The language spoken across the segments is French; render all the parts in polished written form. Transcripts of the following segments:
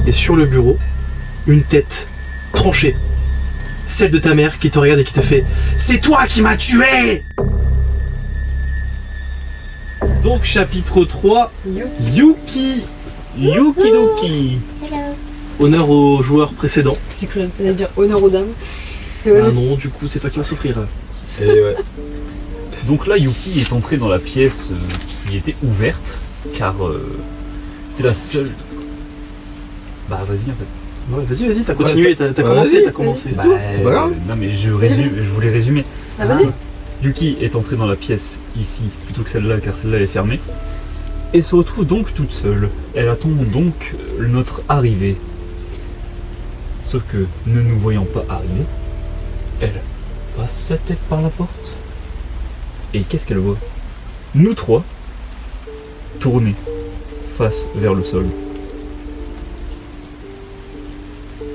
et sur le bureau, une tête tranchée. Celle de ta mère qui te regarde et qui te fait « C'est toi qui m'as tué !» Donc chapitre 3, Yuki. Yuki Doki. Honneur aux joueurs précédents. J'ai cru que t'allais dire honneur aux dames. Ah non, du coup c'est toi qui vas souffrir. Et ouais. Donc là, Yuki est entré dans la pièce qui était ouverte, car c'est la seule... Bah vas-y en fait. Ouais, vas-y, t'as continué, t'as commencé. Bah, c'est pas grave. non mais je voulais résumer. Ah, vas-y. Yuki est entrée dans la pièce ici plutôt que celle-là, car celle-là est fermée. Et se retrouve donc toute seule. Elle attend donc notre arrivée. Sauf que, ne nous voyant pas arriver, elle passe sa tête par la porte. Et qu'est-ce qu'elle voit? Nous trois, tournés, face vers le sol.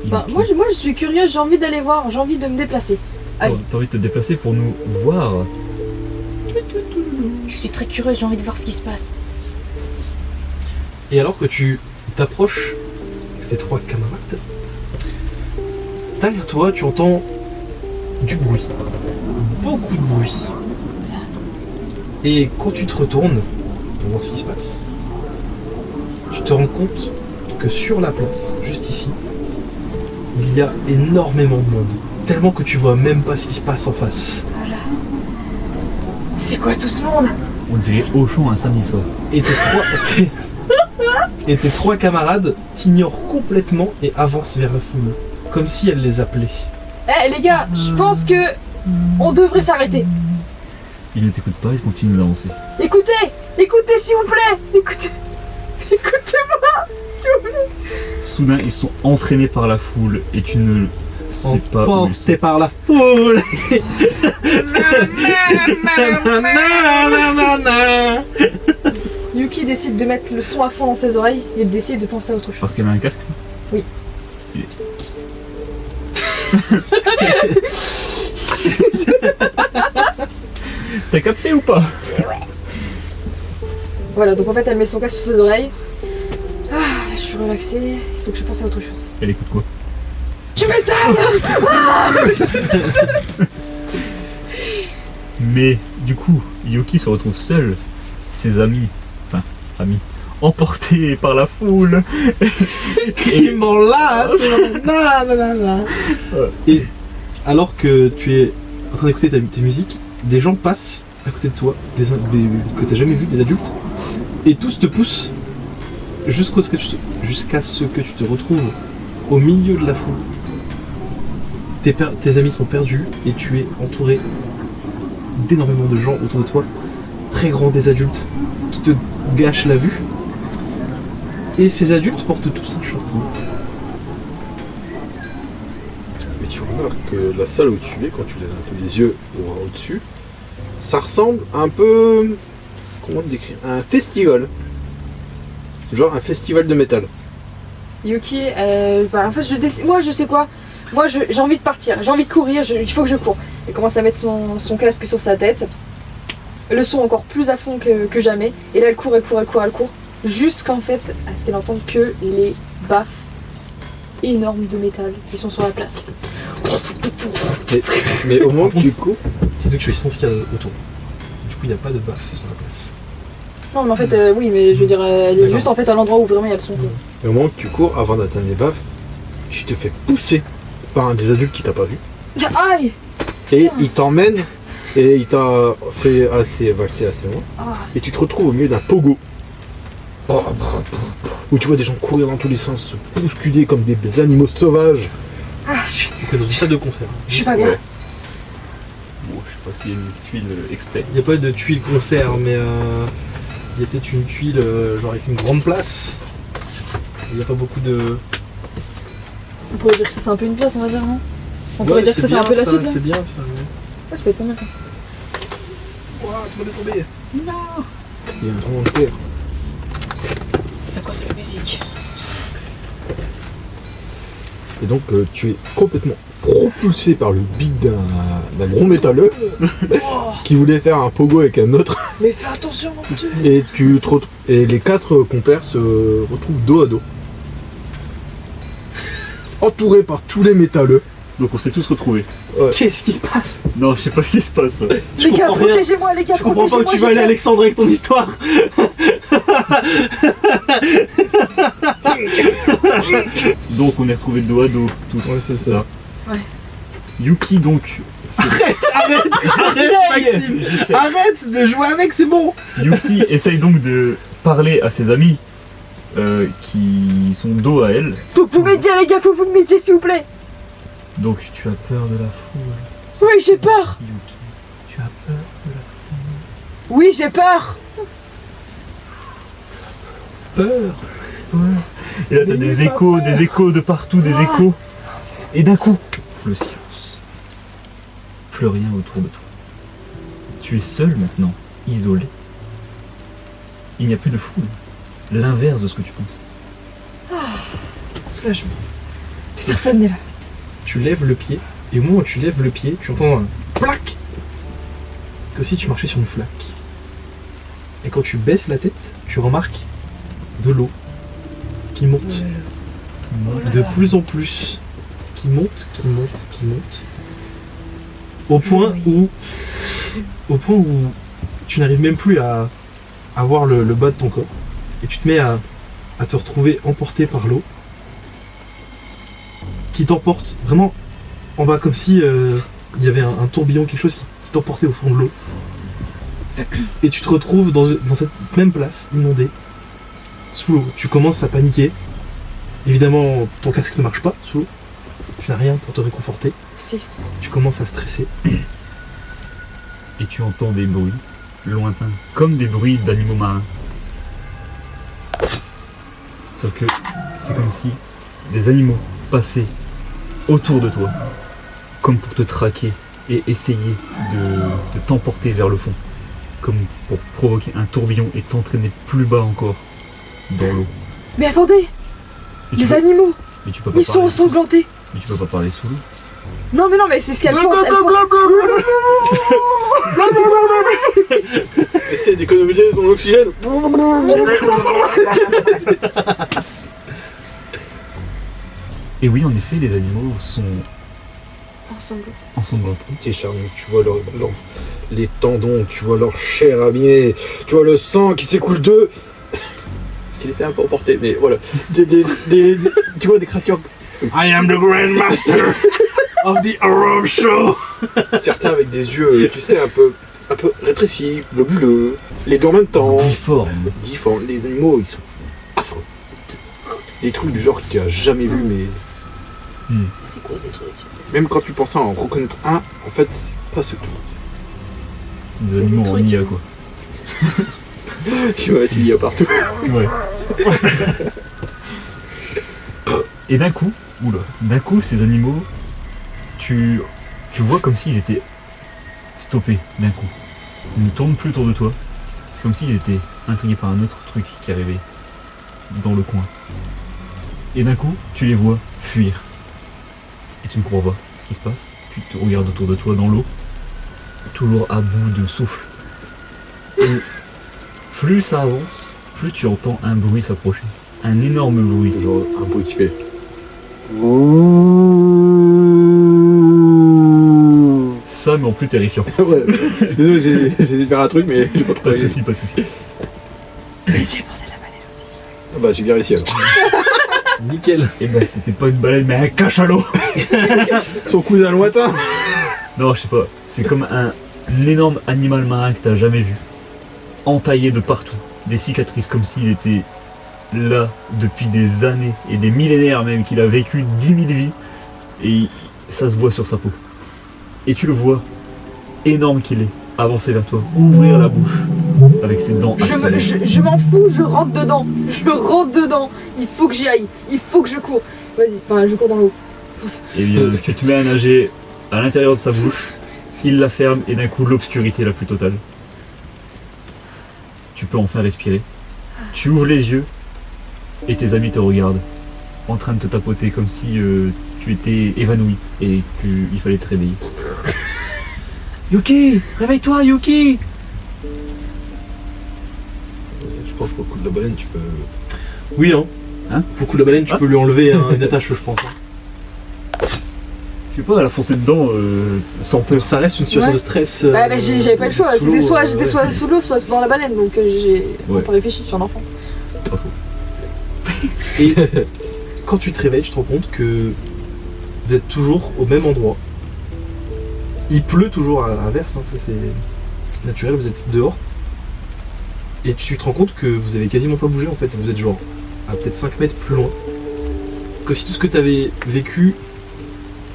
Bah, Yuki, moi je suis curieuse, j'ai envie d'aller voir, j'ai envie de me déplacer. Allez. t'as envie de te déplacer pour nous voir? Je suis très curieuse, j'ai envie de voir ce qui se passe. Et alors que tu t'approches de tes trois camarades, derrière toi tu entends du bruit. Beaucoup de bruit. Et quand tu te retournes pour voir ce qui se passe, tu te rends compte que sur la place, juste ici, il y a énormément de monde. Tellement que tu vois même pas ce qui se passe en face. Voilà. C'est quoi tout ce monde? On dirait Auchan un samedi soir. Et tes trois camarades t'ignorent complètement et avancent vers la foule. Comme si elle les appelait. Eh les gars, je pense que on devrait s'arrêter. Il ne t'écoute pas, il continue d'avancer. Écoutez s'il vous plaît. Écoutez-moi, s'il vous plaît. Soudain, ils sont entraînés par la foule et tu ne sais pas où ils sont. Emporté par la foule. Yuki décide de mettre le son à fond dans ses oreilles et décide de penser à autre chose. Parce qu'elle a un casque? Oui. Stylé. T'as capté ou pas? Voilà, donc en fait elle met son casque sur ses oreilles. Ah, là je suis relaxée, il faut que je pense à autre chose. Elle écoute quoi? Tu m'étonnes. Mais du coup, Yuki se retrouve seul. Ses amis, emportés par la foule. Il m'enlace. Et alors que tu es en train d'écouter tes musiques, des gens passent à côté de toi, que t'as jamais vu, des adultes, et tous te poussent jusqu'à ce que tu te retrouves au milieu de la foule. Tes amis sont perdus et tu es entouré d'énormément de gens autour de toi, très grands, des adultes qui te gâchent la vue. Et ces adultes portent tous un chapeau. Mais tu remarques que la salle où tu es, quand tu l'as un peu les yeux au-dessus, ça ressemble un peu... Comment te décrire? Un festival. Genre un festival de métal. Yuki, en fait moi je sais quoi. Moi j'ai envie de partir, j'ai envie de courir, il faut que je cours. Elle commence à mettre son casque sur sa tête. Le son encore plus à fond que jamais. Et là elle court. Jusqu'en fait à ce qu'elle entende que les baffes énormes de métal qui sont sur la place. Mais au moment que tu cours, C'est donc que je suis sans qu'il y a autour. Du coup il n'y a pas de baffe sur la place. Non mais en fait oui mais je veux dire elle est D'accord. juste en fait à l'endroit où vraiment il y a le son. mais au moment que tu cours, avant d'atteindre les baffes, tu te fais pousser par un des adultes qui t'a pas vu. Aïe. Et il t'emmène et il t'a fait valser assez loin. Ah. Et tu te retrouves au milieu d'un pogo. Où tu vois des gens courir dans tous les sens, se bousculer comme des animaux sauvages. Ah, Donc dans une salle de concert. je suis pas bien. Ouais. Bon, je sais pas s'il y a une tuile exprès. Il n'y a pas de tuile concert, mais il y a peut-être une tuile genre avec une grande place. Il n'y a pas beaucoup de... On pourrait dire que ça c'est un peu une place on va dire non? On pourrait Ouais, dire que ça c'est un peu la ça, suite là? C'est bien ça. Ouais ça peut être pas mal ça. Ouah, tu vas tomber. Il y a un tremblement de terre. C'est à cause de la musique. Et donc tu es complètement propulsé par le beat d'un gros métalleux qui voulait faire un pogo avec un autre. Mais fais attention mon dieu. Et les quatre compères se retrouvent dos à dos. entouré par tous les métalleux. Donc on s'est tous retrouvés. Qu'est-ce qui se passe? Non, je sais pas ce qui se passe. Ouais. Les gars, comprends rien. protégez-moi, les gars, Je comprends pas où protégez-moi. tu vas aller, Alexandre, avec ton histoire. Donc on est retrouvés dos à dos, tous. Ouais, c'est ça. Ouais. Yuki donc. Arrête, Maxime. J'essaie. Arrête de jouer avec, c'est bon. Yuki essaye donc de parler à ses amis qui sont dos à elle. Faut que vous m'aidiez, les gars, faut que vous m'aidiez, s'il vous plaît. Donc tu as peur de la foule, Oui, j'ai peur. Yuki. Tu as peur de la Oui, j'ai peur. Peur. Et là t'as des échos de partout, des échos. Et d'un coup, le silence. Plus rien autour de toi. Tu es seul maintenant, isolé. Il n'y a plus de foule. L'inverse de ce que tu penses. Soulagement. Personne n'est là. Tu lèves le pied, et au moment où tu lèves le pied, tu entends un plaque. Comme si tu marchais sur une flaque. Et quand tu baisses la tête, tu remarques de l'eau qui monte de plus en plus. Qui monte. Au point où tu n'arrives même plus à voir le bas de ton corps. Et tu te mets à te retrouver emporté par l'eau. Qui t'emporte vraiment en bas, comme si il y avait un tourbillon, quelque chose qui t'emportait au fond de l'eau. Et tu te retrouves dans cette même place, inondée, sous l'eau. Tu commences à paniquer. Évidemment, ton casque ne marche pas sous l'eau. Tu n'as rien pour te réconforter. Si. Tu commences à stresser. Et tu entends des bruits lointains, comme des bruits d'animaux marins. Sauf que c'est comme si des animaux passaient autour de toi, comme pour te traquer et essayer de t'emporter vers le fond, comme pour provoquer un tourbillon et t'entraîner plus bas encore dans l'eau. Mais attendez, Mais tu les peux- animaux, mais tu peux pas ils sont parler sous l'eau. ensanglantés. Mais tu peux pas parler sous l'eau. Non, mais c'est ce qu'elle pense. Elle pense. Essaye d'économiser ton oxygène. Et oui, en effet, les animaux sont Ensemble. ensanglantés. T'es charmé, tu vois les tendons, tu vois leur chair abîmée, tu vois le sang qui s'écoule d'eux. Il était un peu emporté, mais voilà. Tu vois des créatures. I am the Grand Master of the Horror Show. Certains avec des yeux, tu sais, un peu rétrécis, globuleux, les deux en même temps. Difformes. Difformes. Les animaux, ils sont affreux. Des trucs du genre que tu as jamais vu, mais C'est quoi ces trucs? même quand tu pensais en reconnaître un, en fait, c'est pas ce que tu C'est des C'est animaux des en trucs. IA, quoi. penses. Ouais, tu y a partout. Ouais. Et d'un coup, ces animaux, tu vois comme s'ils étaient stoppés d'un coup. Ils ne tournent plus autour de toi. C'est comme s'ils étaient intrigués par un autre truc qui arrivait dans le coin. Et d'un coup, tu les vois fuir. Et tu ne comprends pas ce qui se passe. Tu te regardes autour de toi dans l'eau, toujours à bout de souffle. Et plus ça avance, plus tu entends un bruit s'approcher. Un énorme bruit. Genre un bruit qui fait. Ça, mais en plus terrifiant. Ouais, désolé, j'ai essayé de faire un truc, mais j'ai pas Pas trouvé. de soucis, pas de soucis. Mais j'ai pensé à la baleine aussi. Ah bah j'ai bien réussi alors. Nickel. Et ben c'était pas une baleine mais un cachalot. Son cousin lointain. Non, je sais pas. C'est comme un énorme animal marin que t'as jamais vu. Entaillé de partout. Des cicatrices comme s'il était là depuis des années et des millénaires même, qu'il a vécu 10 000 vies. Et ça se voit sur sa peau. Et tu le vois, énorme qu'il est, avancer vers toi, ouvrir la bouche avec ses dents acérées. Je m'en fous, je rentre dedans. Je rentre dedans. Il faut que j'y aille. Il faut que je cours. Vas-y, enfin, je cours dans l'eau. Et bien, tu te mets à nager à l'intérieur de sa bouche, il la ferme et d'un coup l'obscurité la plus totale. Tu peux enfin respirer. Tu ouvres les yeux et tes amis te regardent, en train de te tapoter comme si tu étais évanoui et qu'il fallait te réveiller. Yuki, réveille-toi Yuki. Je pense qu'au coup de la baleine, tu peux. Oui, hein. Hein? Pour le coup de la baleine, tu Ah. peux lui enlever une attache, je pense. Hein. sais pas, elle a foncé dedans sans peur. Ça reste une situation Ouais. de stress. J'avais pas le choix. sous C'était l'eau, soit j'étais ouais. soit sous l'eau, soit dans la baleine. Donc j'ai Ouais. pas réfléchi, je suis un enfant. Pas faux. Et quand tu te réveilles, tu te rends compte que vous êtes toujours au même endroit. Il pleut toujours à l'inverse, hein, ça c'est naturel, vous êtes dehors. Et tu te rends compte que vous avez quasiment pas bougé en fait, vous êtes genre à peut-être 5 mètres plus loin. Comme si tout ce que tu avais vécu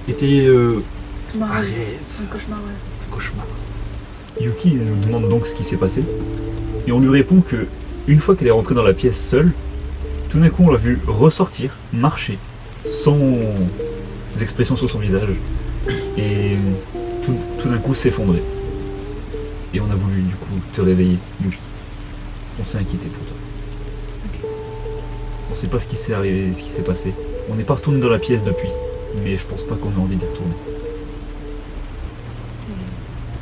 était un rêve, C'est un cauchemar, ouais. un cauchemar. Yuki nous demande donc ce qui s'est passé. Et on lui répond que, une fois qu'elle est rentrée dans la pièce seule, tout d'un coup on l'a vue ressortir, marcher, sans expression sur son visage. Et tout d'un coup s'effondrer. Et on a voulu du coup te réveiller, Yuki. On s'est inquiété pour toi. On sait pas ce qui s'est arrivé, ce qui s'est passé. On n'est pas retourné dans la pièce depuis, mais je pense pas qu'on ait envie d'y retourner.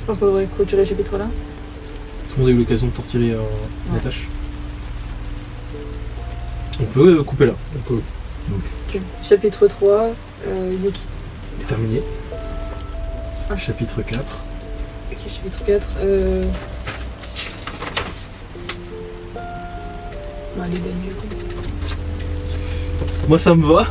Je pense qu'on devrait clôturer ce chapitre là. Tout le monde a eu l'occasion de t'en retirer Ouais. Natacha. On peut couper là, on peut Ok. Chapitre 3, Yuki. terminer. Ah, Chapitre 4. Ok, chapitre 4. Allez, ben, du coup. Moi ça me va.